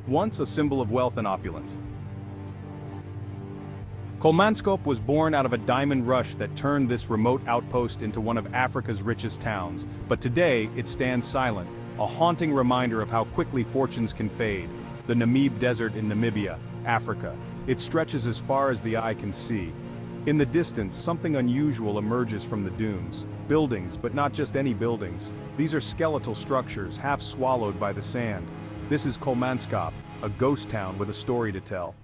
once a symbol of wealth and opulence. Kolmanskop was born out of a diamond rush that turned this remote outpost into one of Africa's richest towns, but today it stands silent, a haunting reminder of how quickly fortunes can fade. The Namib Desert in Namibia, Africa. It stretches as far as the eye can see. In the distance, something unusual emerges from the dunes. Buildings, but not just any buildings. These are skeletal structures, half swallowed by the sand. This is Kolmanskop, a ghost town with a story to tell.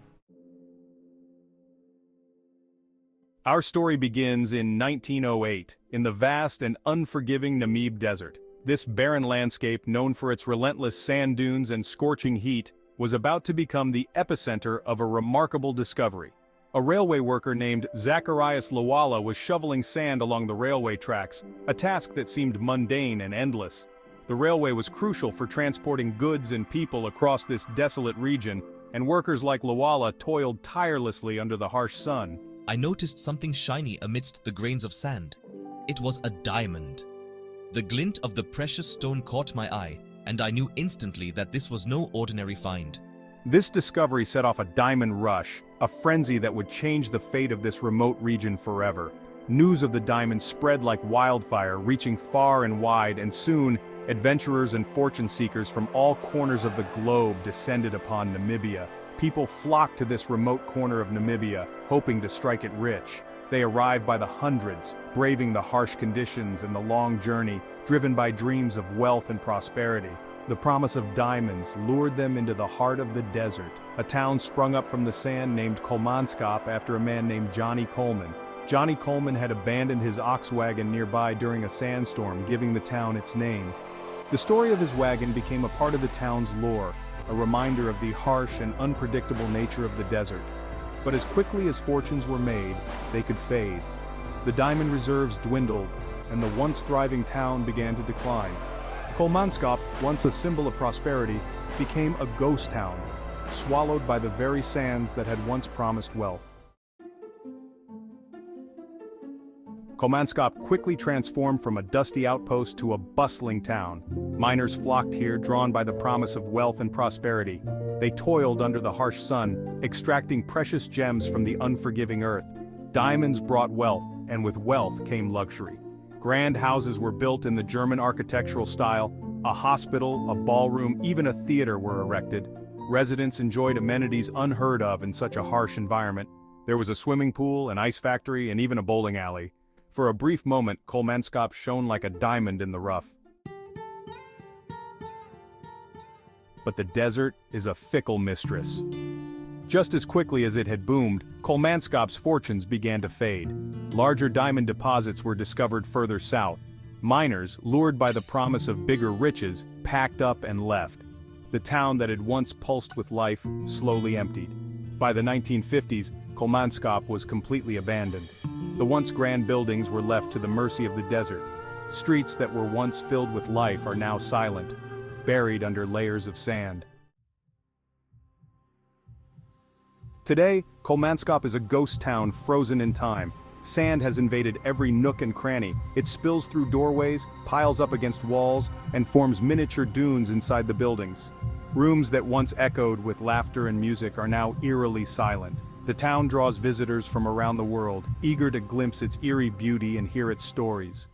Our story begins in 1908, in the vast and unforgiving Namib Desert. This barren landscape, known for its relentless sand dunes and scorching heat, was about to become the epicenter of a remarkable discovery. A railway worker named Zacharias Lawala was shoveling sand along the railway tracks, a task that seemed mundane and endless. The railway was crucial for transporting goods and people across this desolate region, and workers like Lawala toiled tirelessly under the harsh sun. I noticed something shiny amidst the grains of sand. It was a diamond. The glint of the precious stone caught my eye, and I knew instantly that this was no ordinary find. This discovery set off a diamond rush, a frenzy that would change the fate of this remote region forever. News of the diamond spread like wildfire, reaching far and wide, and soon, adventurers and fortune seekers from all corners of the globe descended upon Namibia. People flocked to this remote corner of Namibia, hoping to strike it rich. They arrived by the hundreds, braving the harsh conditions and the long journey, driven by dreams of wealth and prosperity. The promise of diamonds lured them into the heart of the desert, a town sprung up from the sand named Kolmanskop after a man named Johnny Coleman. Johnny Coleman had abandoned his ox wagon nearby during a sandstorm, giving the town its name. The story of his wagon became a part of the town's lore, a reminder of the harsh and unpredictable nature of the desert. But as quickly as fortunes were made, they could fade. The diamond reserves dwindled, and the once thriving town began to decline. Kolmanskop, once a symbol of prosperity, became a ghost town, swallowed by the very sands that had once promised wealth. Kolmanskop quickly transformed from a dusty outpost to a bustling town. Miners flocked here, drawn by the promise of wealth and prosperity. They toiled under the harsh sun, extracting precious gems from the unforgiving earth. Diamonds brought wealth, and with wealth came luxury. Grand houses were built in the German architectural style. A hospital, a ballroom, even a theater were erected. Residents enjoyed amenities unheard of in such a harsh environment. There was a swimming pool, an ice factory, and even a bowling alley. For a brief moment, Kolmanskop shone like a diamond in the rough. But the desert is a fickle mistress. Just as quickly as it had boomed, Kolmanskop's fortunes began to fade. Larger diamond deposits were discovered further south. Miners, lured by the promise of bigger riches, packed up and left. The town that had once pulsed with life slowly emptied. By the 1950s, Kolmanskop was completely abandoned. The once grand buildings were left to the mercy of the desert. Streets that were once filled with life are now silent, buried under layers of sand. Today, Kolmanskop is a ghost town frozen in time. Sand has invaded every nook and cranny. It spills through doorways, piles up against walls, and forms miniature dunes inside the buildings. Rooms that once echoed with laughter and music are now eerily silent. The town draws visitors from around the world, eager to glimpse its eerie beauty and hear its stories.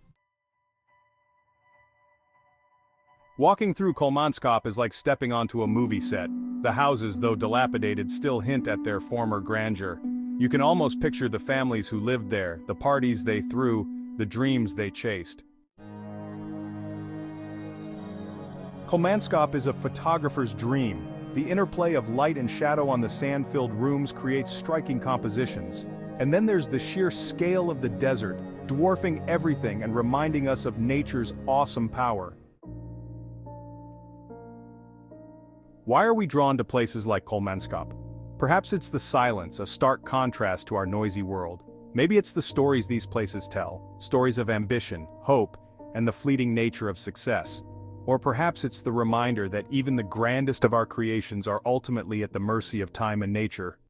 Walking through Kolmanskop is like stepping onto a movie set. The houses, though dilapidated, still hint at their former grandeur. You can almost picture the families who lived there, the parties they threw, the dreams they chased. Kolmanskop is a photographer's dream. The interplay of light and shadow on the sand-filled rooms creates striking compositions. And then there's the sheer scale of the desert, dwarfing everything and reminding us of nature's awesome power. Why are we drawn to places like Kolmanskop? Perhaps it's the silence, a stark contrast to our noisy world. Maybe it's the stories these places tell, stories of ambition, hope, and the fleeting nature of success. Or perhaps it's the reminder that even the grandest of our creations are ultimately at the mercy of time and nature.